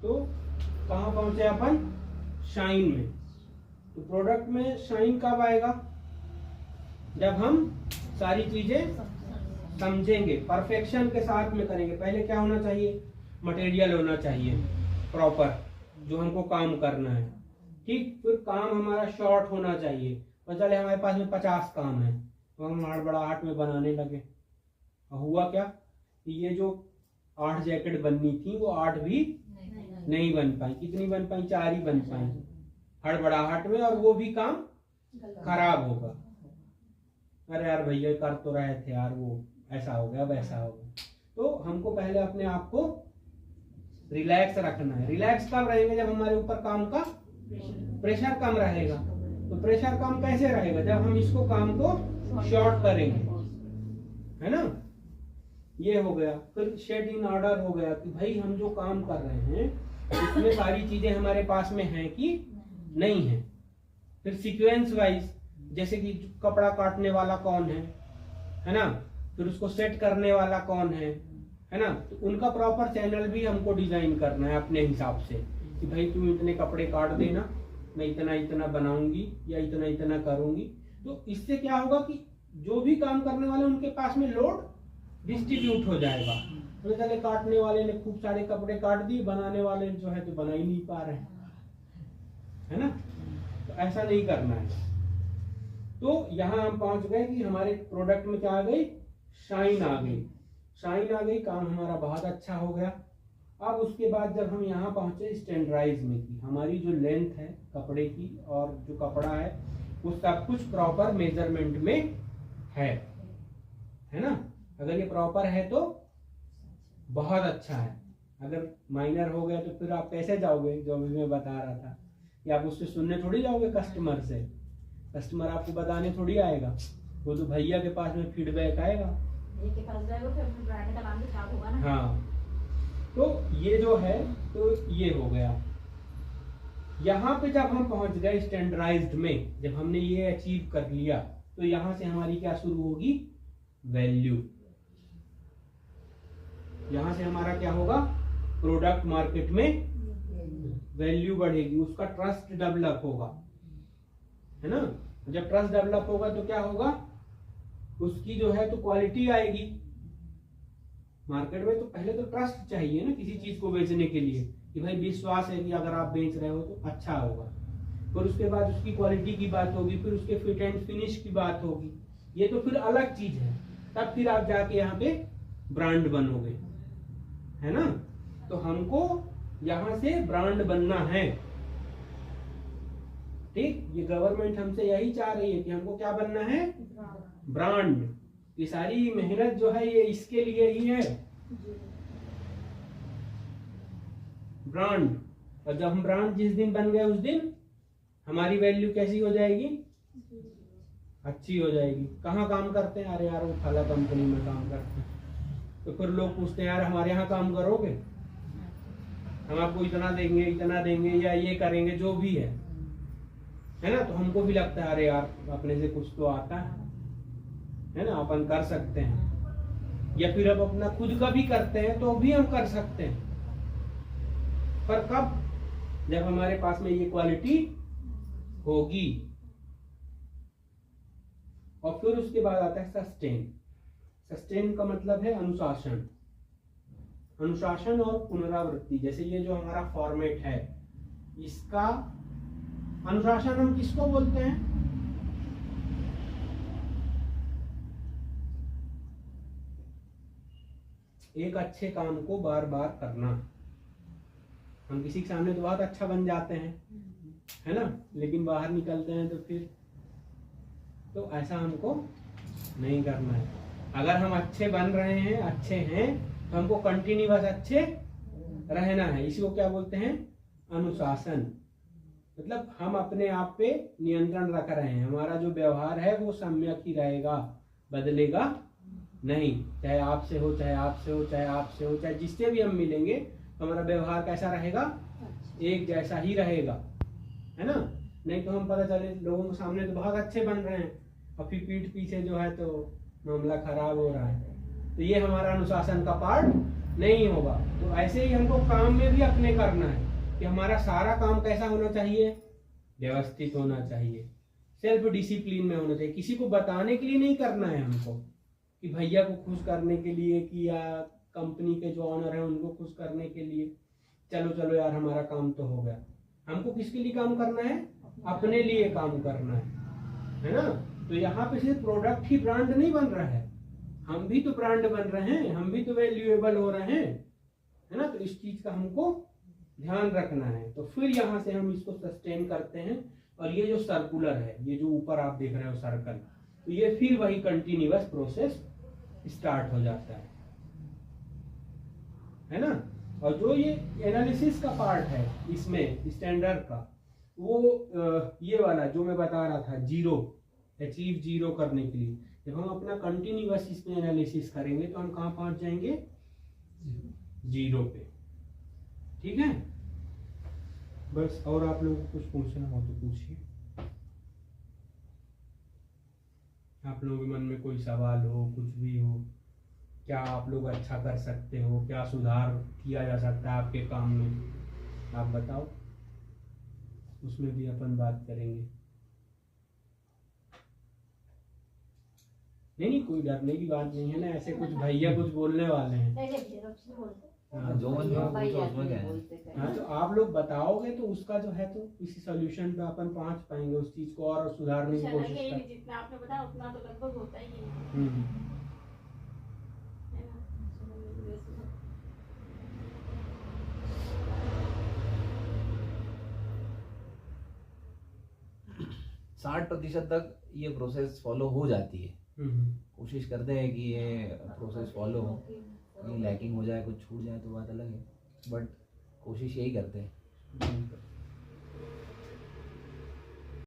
तो कहाँ पहुंचे अपन? शाइन में। तो प्रोडक्ट में शाइन कब आएगा? जब हम सारी चीजें समझेंगे, परफेक्शन के साथ में करेंगे। पहले क्या होना चाहिए? मटेरियल होना चाहिए प्रॉपर, जो हमको काम करना है, ठीक। फिर काम हमारा शॉर्ट होना चाहिए। तो चले हमारे पास में 50 काम है, तो हम हड़बड़ाहट में बनाने लगे। हुआ क्या? ये जो 8 जैकेट बननी थी वो 8 भी नहीं बन पाई। कितनी बन पाई? 4 ही बन पाई, हड़बड़ाहट में, और वो भी काम खराब होगा। अरे यार भैया कर तो रहे थे यार, वो ऐसा हो गया वैसा हो गया। तो हमको पहले अपने आप को रिलैक्स रखना है। रिलैक्स कब रहेंगे? जब हमारे ऊपर काम का प्रेशर कम रहेगा। तो प्रेशर कम कैसे रहेगा? जब हम इसको काम को शॉर्ट करेंगे, है ना। ये हो गया। फिर शेड इन ऑर्डर हो गया कि भाई हम जो काम कर रहे हैं इसमें सारी चीजें हमारे पास में हैं कि नहीं है। फिर सीक्वेंस वाइज, जैसे कि कपड़ा काटने वाला कौन है ना, फिर उसको सेट करने वाला कौन है ना। तो उनका प्रॉपर चैनल भी हमको डिजाइन करना है अपने हिसाब से कि भाई तुम इतने कपड़े काट देना, मैं इतना इतना बनाऊंगी या इतना इतना करूंगी। तो इससे क्या होगा कि जो भी काम करने वाले उनके पास में लोड डिस्ट्रीब्यूट हो जाएगा। तो चले काटने वाले ने खूब सारे कपड़े काट दिए, बनाने वाले जो है तो बना ही नहीं पा रहे, है ना। तो ऐसा नहीं करना है। तो यहाँ हम पहुंच गए कि हमारे प्रोडक्ट में क्या आ गई? शाइन आ गई। शाइन आ गई, काम हमारा बहुत अच्छा हो गया। अब उसके बाद जब हम यहाँ पहुंचे स्टैंडर्डाइज में कि हमारी जो लेंथ है कपड़े की और जो कपड़ा है वो सब कुछ प्रॉपर मेजरमेंट में है ना। अगर ये प्रॉपर है तो बहुत अच्छा है। अगर माइनर हो गया तो फिर आप कैसे जाओगे? जो अभी मैं बता रहा था कि आप उससे सुनने थोड़ी जाओगे कस्टमर से। कस्टमर आपको बताने थोड़ी आएगा, वो तो भैया के पास में फीडबैक आएगा। के पास जाएगा फिर अपने ब्रांड का नाम भी खराब होगा ना। हाँ, तो ये जो है तो ये हो गया। यहाँ पे जब हम पहुंच गए स्टैंडर्डाइज्ड में, जब हमने ये अचीव कर लिया, तो यहाँ से हमारी क्या शुरू होगी? वैल्यू। यहाँ से हमारा क्या होगा? प्रोडक्ट मार्केट में वैल्यू बढ़ेगी, उसका ट्रस्ट डेवलप होगा, है ना। जब ट्रस्ट डेवलप होगा तो क्या होगा? उसकी जो है तो क्वालिटी आएगी मार्केट में। तो पहले तो ट्रस्ट चाहिए ना किसी चीज को बेचने के लिए, कि भाई विश्वास है कि अगर आप बेच रहे हो तो अच्छा होगा। फिर उसके बाद उसकी क्वालिटी की बात होगी, फिर उसके फिट एंड फिनिश की बात होगी। ये तो फिर अलग चीज है। तब फिर आप जाके यहाँ पे ब्रांड बनोगे, है ना। तो हमको यहाँ से ब्रांड बनना है, ठीक। ये गवर्नमेंट हमसे यही चाह रही है कि हमको क्या बनना है? ब्रांड। ये सारी मेहनत जो है ये इसके लिए ही है, ब्रांड। और जब हम ब्रांड जिस दिन बन गए उस दिन हमारी वैल्यू कैसी हो जाएगी? अच्छी हो जाएगी। कहाँ काम करते हैं? अरे यार वो फला कंपनी में काम करते हैं। तो फिर लोग पूछते हैं यार हमारे यहाँ काम करोगे? हम आपको इतना देंगे या ये करेंगे, जो भी है ना। तो हमको भी लगता है अरे यार अपने से कुछ तो आता है ना, अपन कर सकते हैं। या फिर अब अपना खुद का भी करते हैं तो भी हम कर सकते हैं। पर कब? जब हमारे पास में ये क्वालिटी होगी। और फिर उसके बाद आता है सस्टेन। सस्टेन का मतलब है अनुशासन। अनुशासन और पुनरावृत्ति। जैसे ये जो हमारा फॉर्मेट है, इसका अनुशासन हम किसको बोलते हैं? एक अच्छे काम को बार बार करना। हम किसी के सामने तो बहुत अच्छा बन जाते हैं, है ना, लेकिन बाहर निकलते हैं तो फिर तो ऐसा हमको नहीं करना है। अगर हम अच्छे बन रहे हैं, अच्छे हैं, तो हमको कंटिन्यूअस अच्छे रहना है। इसी को क्या बोलते हैं? अनुशासन। मतलब हम अपने आप पे नियंत्रण रख रहे हैं। हमारा जो व्यवहार है वो सम्यक ही रहेगा, बदलेगा नहीं। चाहे आपसे हो, चाहे आपसे हो, चाहे आपसे हो, चाहे जिससे भी हम मिलेंगे, तो हमारा व्यवहार कैसा रहेगा? एक जैसा ही रहेगा, है ना। नहीं तो हम पता चले लोगों के सामने तो बहुत अच्छे बन रहे हैं और फिर पीठ पीछे जो है तो मामला खराब हो रहा है। तो ये हमारा अनुशासन का पार्ट नहीं होगा। तो ऐसे ही हमको काम में भी अपने करना है कि हमारा सारा काम कैसा होना चाहिए, व्यवस्थित होना चाहिए, सेल्फ डिसिप्लिन में होना चाहिए। किसी को बताने के लिए नहीं करना है हमको कि भैया को खुश करने के लिए कि या कंपनी के जो ऑनर है उनको खुश करने के लिए, चलो चलो यार हमारा काम तो हो गया। हमको किसके लिए काम करना है, अपने लिए काम करना है ना। तो यहाँ पे सिर्फ प्रोडक्ट ही ब्रांड नहीं बन रहा है, हम भी तो ब्रांड बन रहे हैं, हम भी तो वैल्यूएबल हो रहे हैं, है ना। तो इस चीज का हमको ध्यान रखना है। तो फिर यहाँ से हम इसको सस्टेन करते हैं। और ये जो सर्कुलर है, ये जो ऊपर आप देख रहे हो सर्कल, तो ये फिर वही कंटिन्यूअस प्रोसेस स्टार्ट हो जाता है ना। और जो ये एनालिसिस का पार्ट है इसमें स्टैंडर्ड का, वो ये वाला जो मैं बता रहा था, जीरो अचीव जीरो करने के लिए जब हम अपना कंटिन्यूअस इसमें एनालिसिस करेंगे तो हम कहाँ पहुंच जाएंगे, जीरो पे। ठीक है, बस। और आप लोगों को कुछ पूछना हो तो पूछिए। आप लोगों के मन में कोई सवाल हो, कुछ भी हो, क्या आप लोग अच्छा कर सकते हो, क्या सुधार किया जा सकता है आपके काम में, आप बताओ, उसमें भी अपन बात करेंगे। नहीं, कोई डरने की बात नहीं है ना। ऐसे कुछ भैया कुछ बोलने वाले हैं। हाँ, जो मन में पूछो उसमें क्या है। हाँ, तो आप लोग बताओगे तो उसका जो है तो किसी सॉल्यूशन पे अपन पहुंच पाएंगे, उस चीज को और सुधारने की कोशिश कर। जितना आपने बताया उतना तो लगभग होता ही है हम्म। है ना। 60% तक ये प्रोसेस फॉलो हो जाती है। कोशिश करते हैं कि ये प्रोसेस फॉलो हो, कहीं लैकिंग हो जाए, कुछ छूट जाए तो बात अलग है, बट कोशिश यही करते हैं।